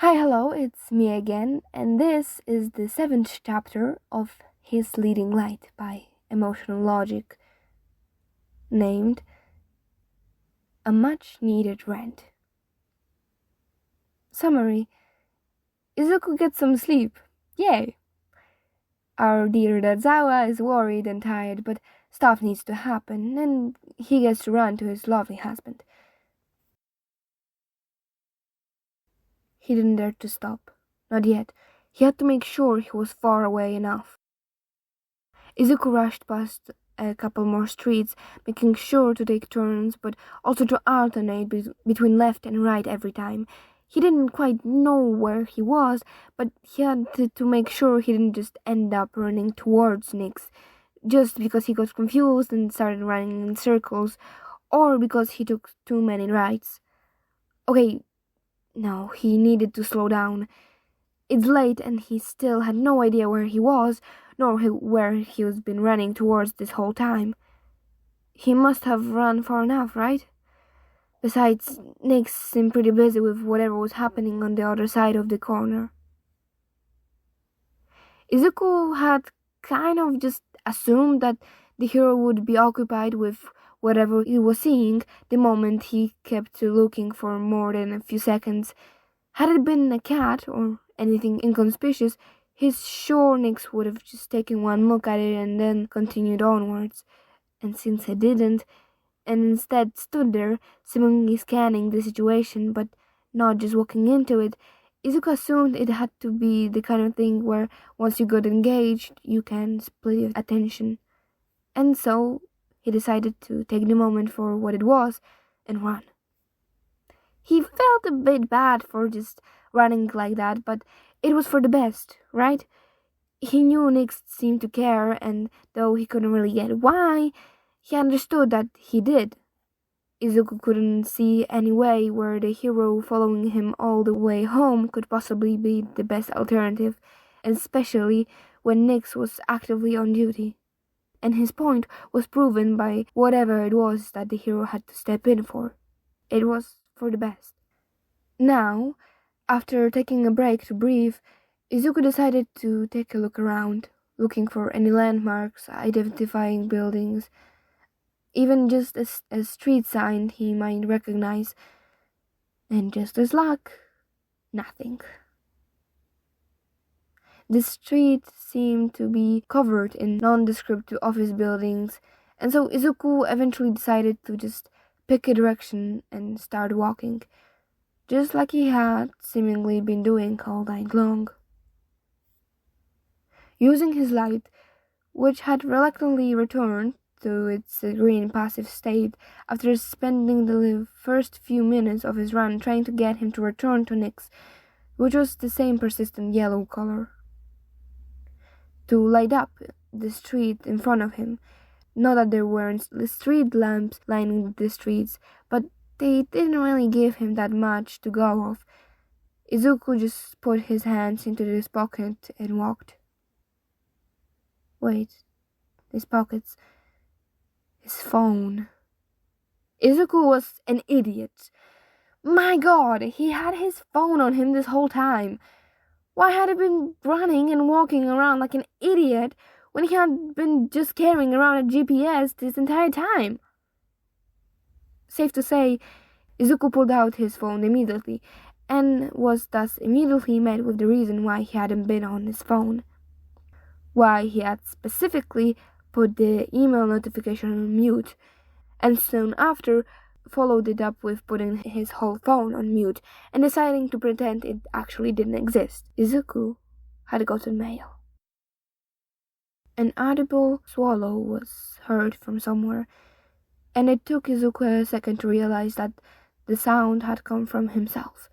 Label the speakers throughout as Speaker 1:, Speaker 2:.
Speaker 1: Hi, hello, it's me again, and this is the 7th chapter of His Leading Light by Emotional Logic, named A Much Needed Rant. Summary: Izuku gets some sleep. Yay! Our dear Dadzawa is worried and tired, but stuff needs to happen, and he gets to run to his lovely husband. He didn't dare to stop. Not yet. He had to make sure he was far away enough. Izuku rushed past a couple more streets, making sure to take turns, but also to alternate between left and right every time. He didn't quite know where he was, but he had to make sure he didn't just end up running towards Nyx, just because he got confused and started running in circles, or because he took too many rides. Okay, no, he needed to slow down. It's late and he still had no idea where he was, nor where he was been running towards this whole time. He must have run far enough, right? Besides, Nyx seemed pretty busy with whatever was happening on the other side of the corner. Izuku had kind of just assumed that the hero would be occupied with whatever he was seeing the moment he kept looking for more than a few seconds. Had it been a cat or anything inconspicuous, his sure Nyx would have just taken one look at it and then continued onwards. And since he didn't, and instead stood there, seemingly scanning the situation, but not just walking into it, Izuku assumed it had to be the kind of thing where once you got engaged, you can split your attention. And so, he decided to take the moment for what it was and run. He felt a bit bad for just running like that, but it was for the best, right? He knew Nyx seemed to care, and though he couldn't really get why, he understood that he did. Izuku couldn't see any way where the hero following him all the way home could possibly be the best alternative, especially when Nyx was actively on duty. And his point was proven by whatever it was that the hero had to step in for. It was for the best. Now, after taking a break to breathe, Izuku decided to take a look around, looking for any landmarks, identifying buildings, even just a street sign he might recognize. And just as luck, nothing. The street seemed to be covered in nondescript office buildings, and so Izuku eventually decided to just pick a direction and start walking, just like he had seemingly been doing all night long. Using his light, which had reluctantly returned to its green passive state after spending the first few minutes of his run trying to get him to return to Nyx, which was the same persistent yellow color, to light up the street in front of him. Not that there weren't street lamps lining the streets, but they didn't really give him that much to go off. Izuku just put his hands into his pocket and walked. Wait, his pockets. His phone. Izuku was an idiot. My God, he had his phone on him this whole time. Why had he been running and walking around like an idiot when he had been just carrying around a GPS this entire time? Safe to say, Izuku pulled out his phone immediately, and was thus immediately met with the reason why he hadn't been on his phone. Why he had specifically put the email notification on mute, and soon after followed it up with putting his whole phone on mute and deciding to pretend it actually didn't exist. Izuku had gotten mail. An audible swallow was heard from somewhere, and it took Izuku a second to realize that the sound had come from himself,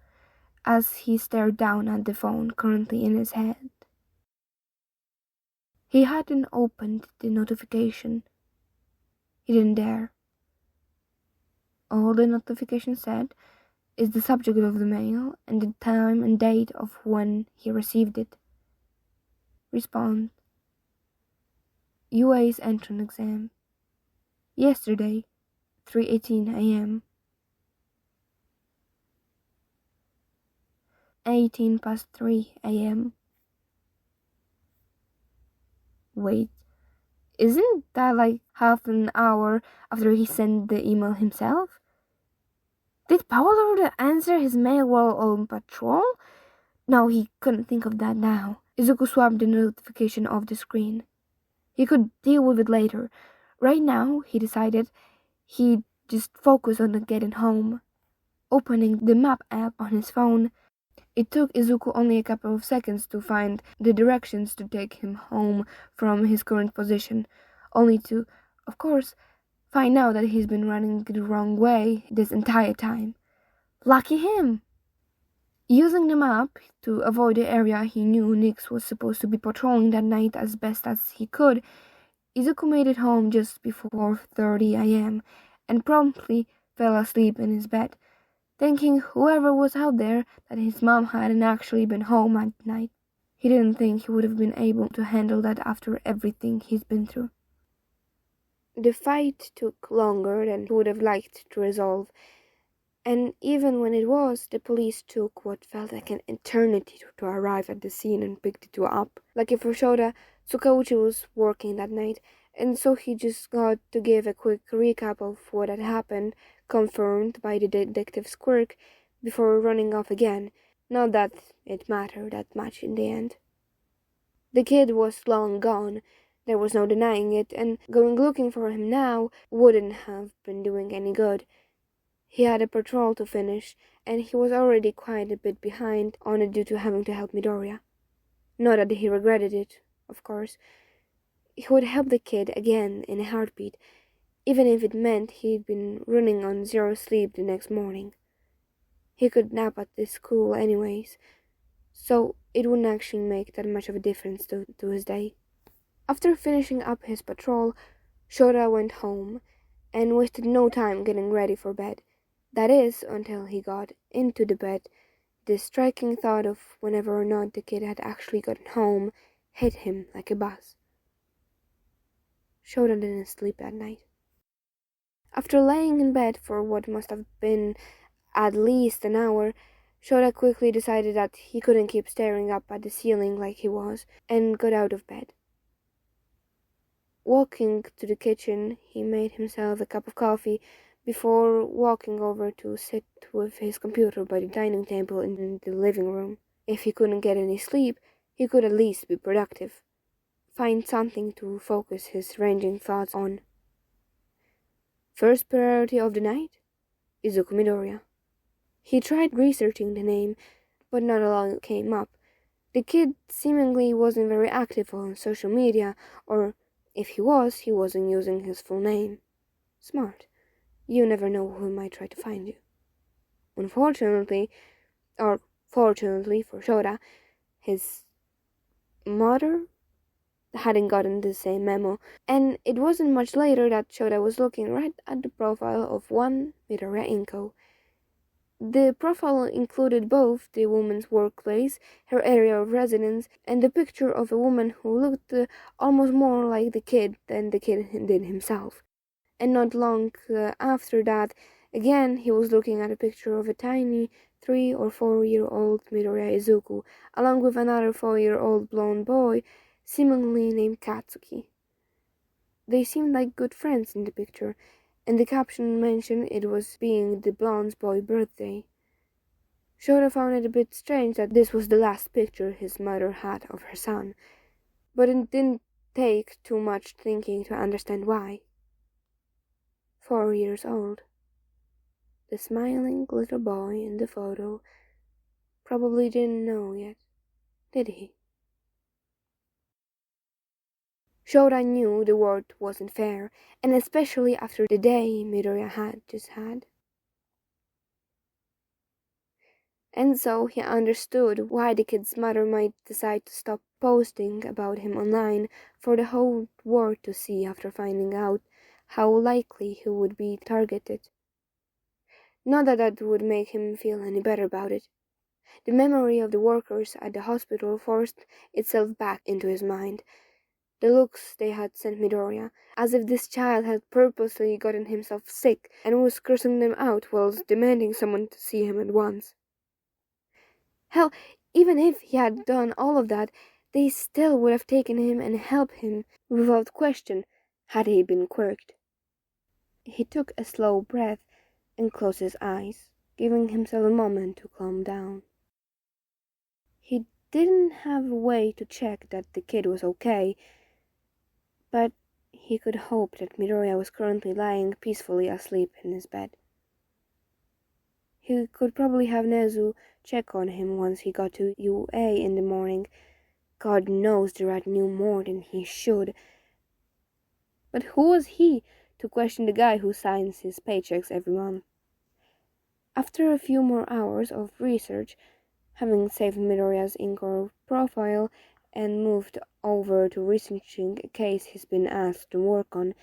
Speaker 1: as he stared down at the phone currently in his hand. He hadn't opened the notification. He didn't dare. All the notification said is the subject of the mail and the time and date of when he received it. Respond. UA's entrance exam. Yesterday, 3:18 a.m. 3 a.m. Wait, isn't that like half an hour after he sent the email himself? Did Paolo answer his mail while on patrol? No, he couldn't think of that now. Izuku swapped the notification off the screen. He could deal with it later. Right now, he decided, he'd just focus on getting home. Opening the map app on his phone, it took Izuku only a couple of seconds to find the directions to take him home from his current position, only to, of course, find out that he's been running the wrong way this entire time. Lucky him! Using the map to avoid the area he knew Nyx was supposed to be patrolling that night as best as he could, Izuku made it home just before 4:30 a.m. and promptly fell asleep in his bed, thanking whoever was out there that his mom hadn't actually been home at night. He didn't think he would have been able to handle that after everything he's been through. The fight took longer than he would have liked to resolve, and even when it was, the police took what felt like an eternity to arrive at the scene and pick the two up. Lucky for Shota, Tsukauchi was working that night, and so he just got to give a quick recap of what had happened, confirmed by the detective's quirk, before running off again. Not that it mattered that much in the end. The kid was long gone, there was no denying it, and going looking for him now wouldn't have been doing any good. He had a patrol to finish, and he was already quite a bit behind on it due to having to help Midoriya. Not that he regretted it, of course. He would help the kid again in a heartbeat, even if it meant he'd been running on zero sleep the next morning. He could nap at this school anyways, so it wouldn't actually make that much of a difference to his day. After finishing up his patrol, Shota went home and wasted no time getting ready for bed. That is, until he got into the bed. The striking thought of whenever or not the kid had actually gotten home hit him like a bus. Shota didn't sleep that night. After laying in bed for what must have been at least an hour, Shota quickly decided that he couldn't keep staring up at the ceiling like he was, and got out of bed. Walking to the kitchen, he made himself a cup of coffee before walking over to sit with his computer by the dining table in the living room. If he couldn't get any sleep, he could at least be productive. Find something to focus his ranging thoughts on. First priority of the night? Izuku Midoriya. He tried researching the name, but not a lot came up. The kid seemingly wasn't very active on social media, or if he wasn't using his full name. Smart. You never know who might try to find you. Unfortunately, or fortunately for Shota, his mother hadn't gotten the same memo, and it wasn't much later that Shota was looking right at the profile of one Midoriya Inko. The profile included both the woman's workplace, her area of residence, and the picture of a woman who looked almost more like the kid than the kid did himself. And not long after that, again, he was looking at a picture of a tiny 3 or 4-year-old Midoriya Izuku, along with another 4-year-old blonde boy, seemingly named Katsuki. They seemed like good friends in the picture, and the caption mentioned it was being the blonde boy's birthday. Shota found it a bit strange that this was the last picture his mother had of her son, but it didn't take too much thinking to understand why. 4 years old. The smiling little boy in the photo probably didn't know yet, did he? Shota knew the world wasn't fair, and especially after the day Midoriya had just had. And so he understood why the kid's mother might decide to stop posting about him online for the whole world to see after finding out how likely he would be targeted. Not that that would make him feel any better about it. The memory of the workers at the hospital forced itself back into his mind. The looks they had sent Midoriya, as if this child had purposely gotten himself sick and was cursing them out whilst demanding someone to see him at once. Hell, even if he had done all of that, they still would have taken him and helped him without question had he been quirked. He took a slow breath and closed his eyes, giving himself a moment to calm down. He didn't have a way to check that the kid was okay, but he could hope that Midoriya was currently lying peacefully asleep in his bed. He could probably have Nezu check on him once he got to UA in the morning. God knows the rat knew more than he should. But who was he to question the guy who signs his paychecks every month? After a few more hours of research, having saved Midoriya's Inkor profile and moved over to researching a case he's been asked to work on,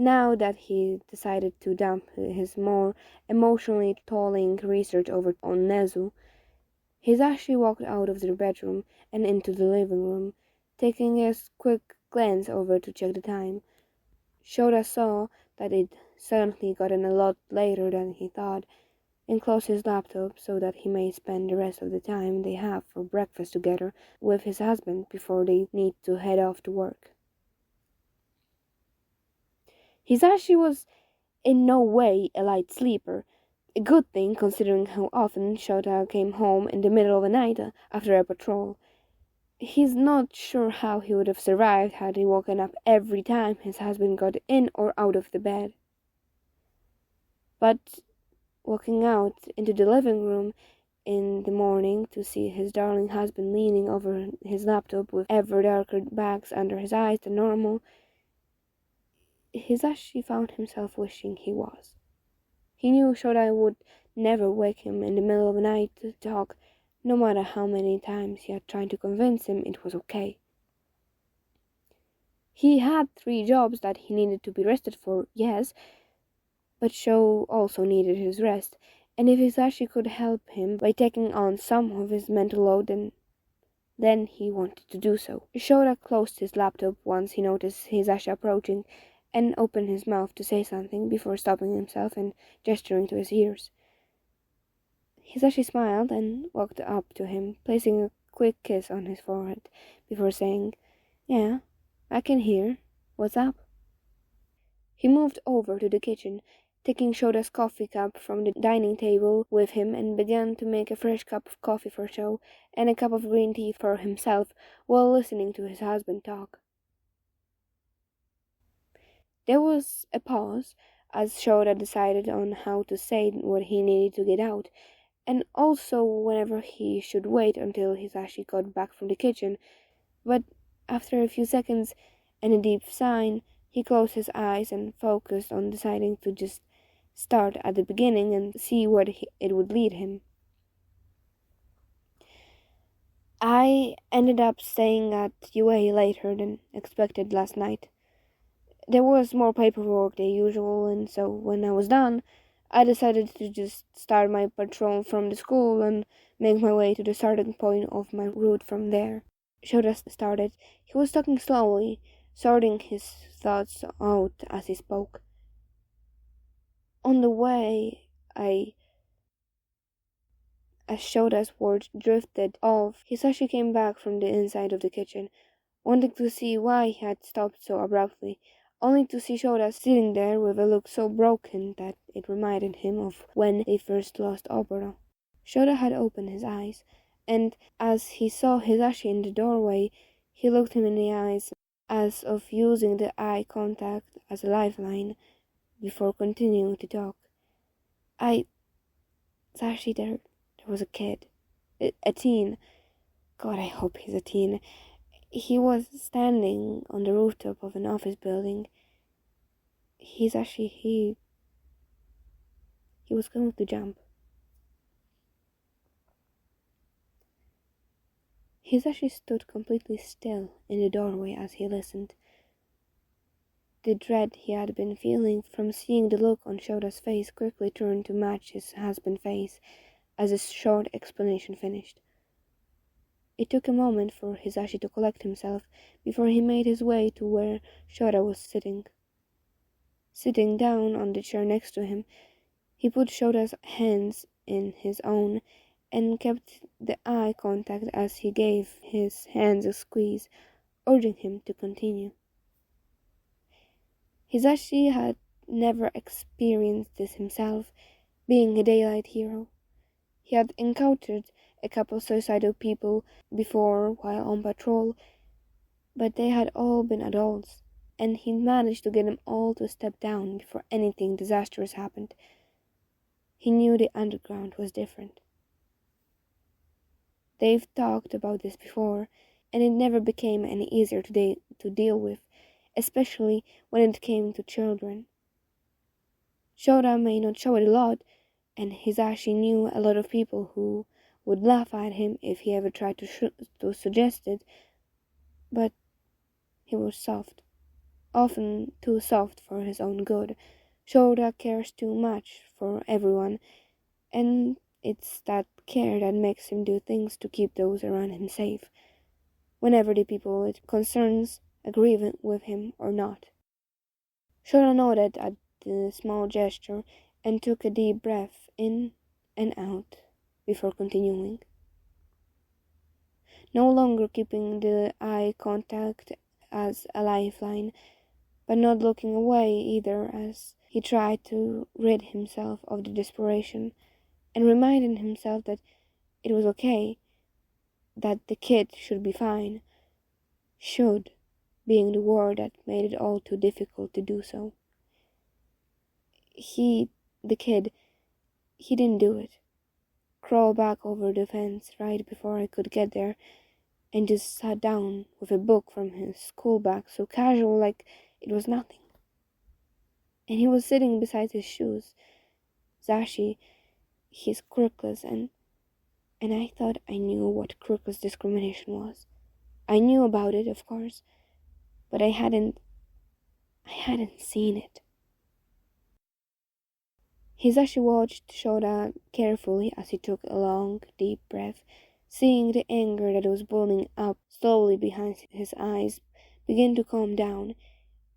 Speaker 1: now that he decided to dump his more emotionally tolling research over on Nezu, Hizashi walked out of their bedroom and into the living room, taking a quick glance over to check the time. Shota saw that it suddenly gotten a lot later than he thought, and closed his laptop so that he may spend the rest of the time they have for breakfast together with his husband before they need to head off to work. Hizashi was in no way a light sleeper, a good thing considering how often Shota came home in the middle of the night after a patrol. He's not sure how he would have survived had he woken up every time his husband got in or out of the bed. But walking out into the living room in the morning to see his darling husband leaning over his laptop with ever darker bags under his eyes than normal, Hizashi found himself wishing he was. He knew Shota would never wake him in the middle of the night to talk, no matter how many times he had tried to convince him it was okay. He had 3 jobs that he needed to be rested for, yes, but Sho also needed his rest, and if Hizashi could help him by taking on some of his mental load, then he wanted to do so. Shota closed his laptop once he noticed Hizashi approaching, and opened his mouth to say something before stopping himself and gesturing to his ears. Hizashi smiled and walked up to him, placing a quick kiss on his forehead before saying, "Yeah, I can hear. What's up?" He moved over to the kitchen, taking Shota's coffee cup from the dining table with him, and began to make a fresh cup of coffee for Sho and a cup of green tea for himself while listening to his husband talk. There was a pause as Shota decided on how to say what he needed to get out, and also whenever he should wait until Hizashi got back from the kitchen, but after a few seconds and a deep sigh, he closed his eyes and focused on deciding to just start at the beginning and see where it would lead him. I ended up staying at UA later than expected last night. There was more paperwork than usual, and so when I was done, I decided to just start my patrol from the school and make my way to the starting point of my route from there. Shota started. He was talking slowly, sorting his thoughts out as he spoke. On the way, as Shota's words drifted off, Hizashi came back from the inside of the kitchen, wanting to see why he had stopped so abruptly, only to see Shota sitting there with a look so broken that it reminded him of when they first lost Oboro. Shota had opened his eyes, and as he saw Hizashi in the doorway, he looked him in the eyes, as of using the eye contact as a lifeline, before continuing to talk. Hizashi, there was a kid. A teen. God, I hope he's a teen. He was standing on the rooftop of an office building. He was going to jump. Hizashi stood completely still in the doorway as he listened. The dread he had been feeling from seeing the look on Shota's face quickly turned to match his husband's face as the short explanation finished. It took a moment for Hizashi to collect himself before he made his way to where Shota was sitting. Sitting down on the chair next to him, he put Shota's hands in his own and kept the eye contact as he gave his hands a squeeze, urging him to continue. Hizashi had never experienced this himself, being a daylight hero. He had encountered a couple suicidal people before while on patrol, but they had all been adults, and he managed to get them all to step down before anything disastrous happened. He knew the underground was different. They've talked about this before, and it never became any easier to deal with, especially when it came to children. Shota may not show it a lot, and Hizashi knew a lot of people who would laugh at him if he ever tried to suggest it, but he was soft, often too soft for his own good. Shota cares too much for everyone, and it's that care that makes him do things to keep those around him safe, whenever the people it concerns agree with him or not. Shota nodded at the small gesture and took a deep breath in and out before continuing, no longer keeping the eye contact as a lifeline, but not looking away either as he tried to rid himself of the desperation and reminding himself that it was okay, that the kid should be fine, should being the word that made it all too difficult to do so. The kid, he didn't do it. Crawl back over the fence right before I could get there, and just sat down with a book from his school bag, so casual like it was nothing. And he was sitting beside his shoes. Zashi, he's crookless, and I thought I knew what crookless discrimination was. I knew about it, of course, but I hadn't seen it. Hizashi watched Shota carefully as he took a long, deep breath, seeing the anger that was building up slowly behind his eyes begin to calm down.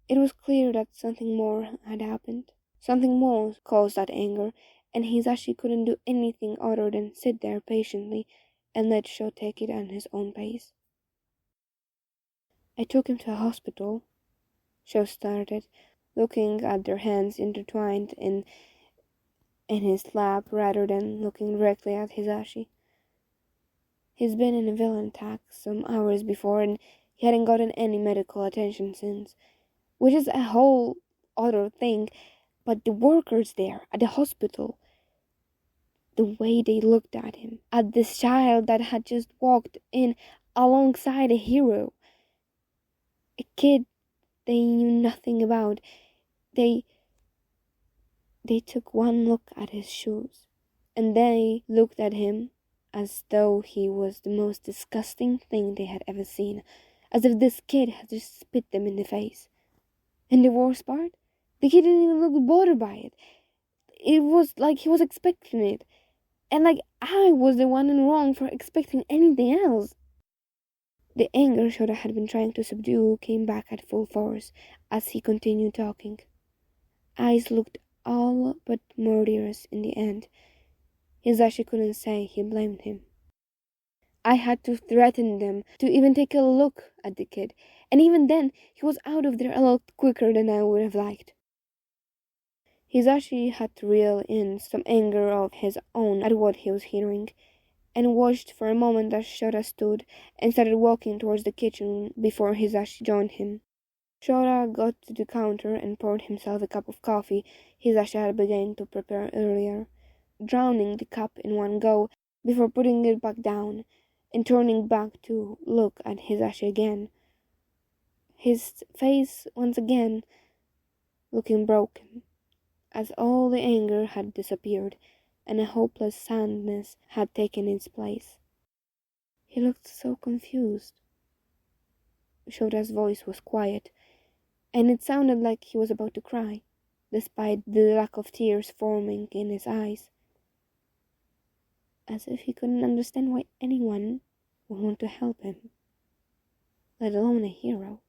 Speaker 1: It was clear that something more had happened. Something more caused that anger, and Hizashi couldn't do anything other than sit there patiently and let Shota take it at his own pace. I took him to a hospital, Shota started, looking at their hands intertwined in his lap rather than looking directly at Hizashi. He's been in a violent attack some hours before, and he hadn't gotten any medical attention since, which is a whole other thing, but the workers there at the hospital, the way they looked at him, at this child that had just walked in alongside a hero, a kid they knew nothing about, they took one look at his shoes, and they looked at him as though he was the most disgusting thing they had ever seen, as if this kid had just spit them in the face. And the worst part? The kid didn't even look bothered by it. It was like he was expecting it, and like I was the one in wrong for expecting anything else. The anger Shota had been trying to subdue came back at full force as he continued talking. Eyes looked all but murderous in the end. Hizashi couldn't say he blamed him. I had to threaten them to even take a look at the kid, and even then he was out of there a lot quicker than I would have liked. Hizashi had to reel in some anger of his own at what he was hearing, and watched for a moment as Shota stood and started walking towards the kitchen before Hizashi joined him. Shota got to the counter and poured himself a cup of coffee Hizashi had begun to prepare earlier, drowning the cup in one go before putting it back down and turning back to look at Hizashi again. His face once again looking broken, as all the anger had disappeared and a hopeless sadness had taken its place. He looked so confused. Shota's voice was quiet, and it sounded like he was about to cry, despite the lack of tears forming in his eyes. As if he couldn't understand why anyone would want to help him, let alone a hero.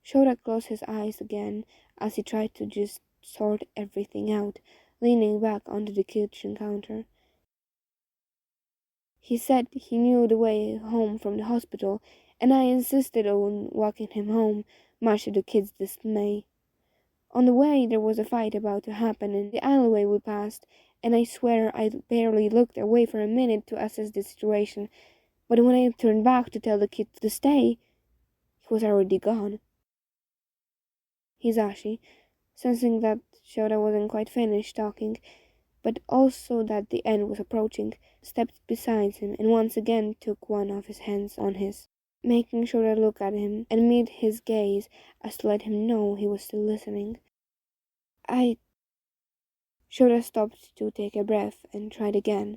Speaker 1: Shota closed his eyes again as he tried to just sort everything out, leaning back onto the kitchen counter. He said he knew the way home from the hospital, and I insisted on walking him home, much to the kids' dismay. On the way, there was a fight about to happen in the alleyway we passed, and I swear I barely looked away for a minute to assess the situation, but when I turned back to tell the kid to stay, he was already gone. Hizashi, sensing that Shota wasn't quite finished talking, but also that the end was approaching, stepped beside him and once again took one of his hands on his, making Shota look at him and meet his gaze as to let him know he was still listening. Shota stopped to take a breath and tried again.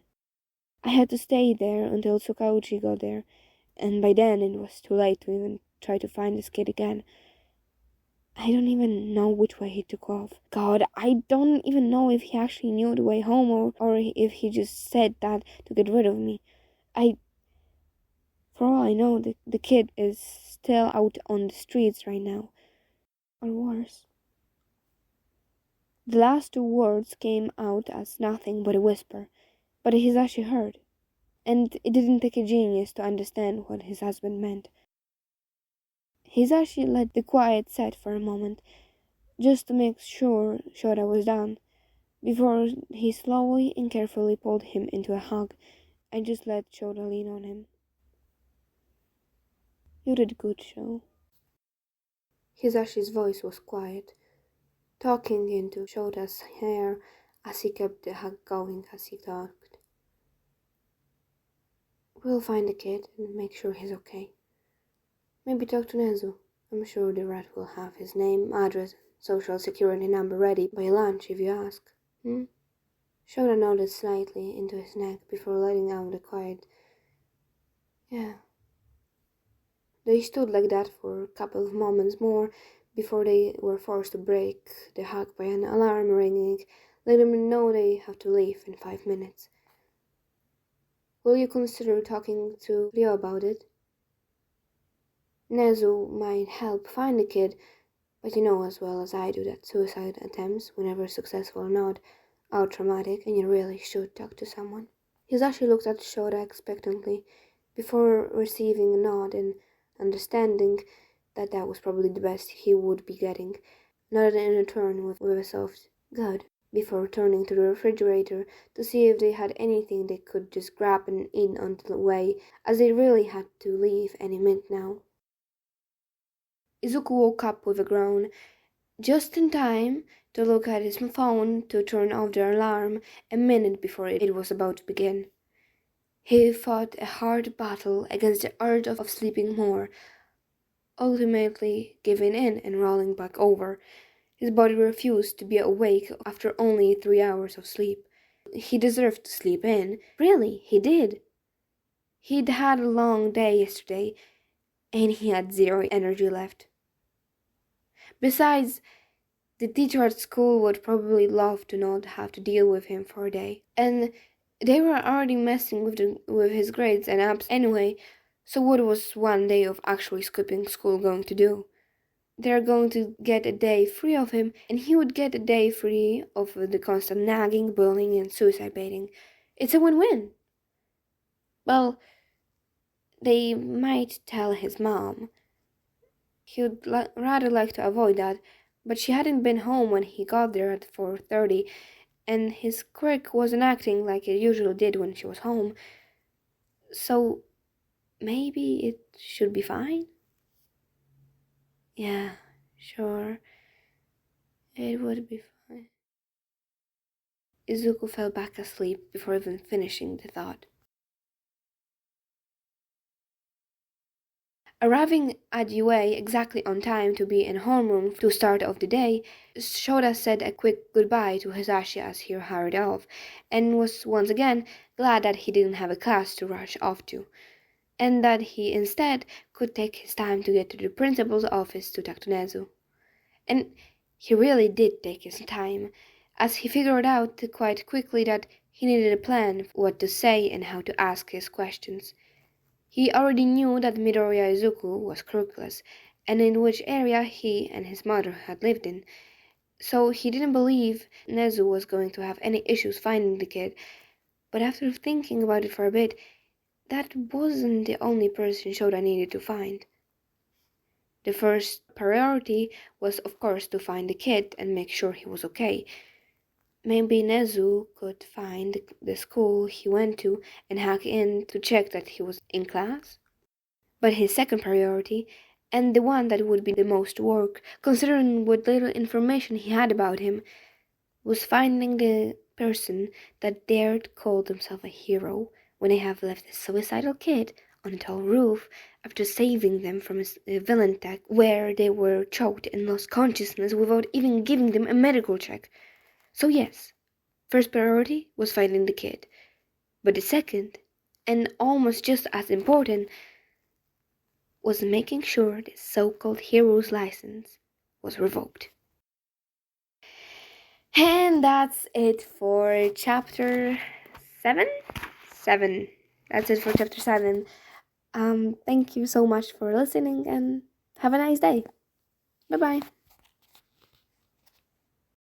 Speaker 1: I had to stay there until Tsukauchi got there, and by then it was too late to even try to find this kid again. I don't even know which way he took off. God, I don't even know if he actually knew the way home or if he just said that to get rid of me. For all I know, the kid is still out on the streets right now. Or worse. The last two words came out as nothing but a whisper, but Hizashi heard, and it didn't take a genius to understand what his husband meant. Hizashi let the quiet set for a moment, just to make sure Shota was done, before he slowly and carefully pulled him into a hug and just let Shota lean on him. You did good, Sho. Hizashi's voice was quiet, talking into Shota's hair as he kept the hug going as he talked. We'll find the kid and make sure he's okay. Maybe talk to Nezu. I'm sure the rat will have his name, address, social security number ready by lunch if you ask. Shota nodded slightly into his neck before letting out a quiet, yeah. They stood like that for a couple of moments more before they were forced to break the hug by an alarm ringing, letting them know they have to leave in 5 minutes. Will you consider talking to Ryo about it? Nezu might help find the kid, but you know as well as I do that suicide attempts, whenever successful or not, are traumatic, and you really should talk to someone. Hizashi looked at Shota expectantly, before receiving a nod and understanding that that was probably the best he would be getting, nodded in return with a soft "good," before turning to the refrigerator to see if they had anything they could just grab and eat on the way, as they really had to leave any minute now. Izuku woke up with a groan, just in time to look at his phone to turn off the alarm a minute before it was about to begin. He fought a hard battle against the urge of sleeping more, ultimately giving in and rolling back over. His body refused to be awake after only 3 hours of sleep. He deserved to sleep in. Really, he did. He'd had a long day yesterday, and he had zero energy left. Besides, the teacher at school would probably love to not have to deal with him for a day. And they were already messing with his grades and apps anyway, so what was one day of actually skipping school going to do? They're going to get a day free of him, and he would get a day free of the constant nagging, bullying, and suicide baiting. It's a win-win. Well, they might tell his mom. He would rather like to avoid that, but she hadn't been home when he got there at 4:30, and his quirk wasn't acting like it usually did when she was home. So maybe it should be fine? Yeah, sure. It would be fine. Izuku fell back asleep before even finishing the thought. Arriving at UA exactly on time to be in homeroom to start of the day, Shota said a quick goodbye to Hizashi as he hurried off, and was once again glad that he didn't have a class to rush off to, and that he instead could take his time to get to the principal's office to talk to Nezu. And he really did take his time, as he figured out quite quickly that he needed a plan for what to say and how to ask his questions. He already knew that Midoriya Izuku was crookless, and in which area he and his mother had lived in, So he didn't believe Nezu was going to have any issues finding the kid. But after thinking about it for a bit, that wasn't the only person Shota needed to find. The first priority was, of course, to find the kid and make sure he was okay. Maybe Nezu could find the school he went to and hack in to check that he was in class. But his second priority, and the one that would be the most work, considering what little information he had about him, was finding the person that dared call themselves a hero when they have left a suicidal kid on a tall roof after saving them from a villain attack where they were choked and lost consciousness without even giving them a medical check. So yes, first priority was finding the kid. But the second, and almost just as important, was making sure the so-called hero's license was revoked. And that's it for chapter 7? 7. That's it for chapter 7. Thank you so much for listening and have a nice day. Bye-bye.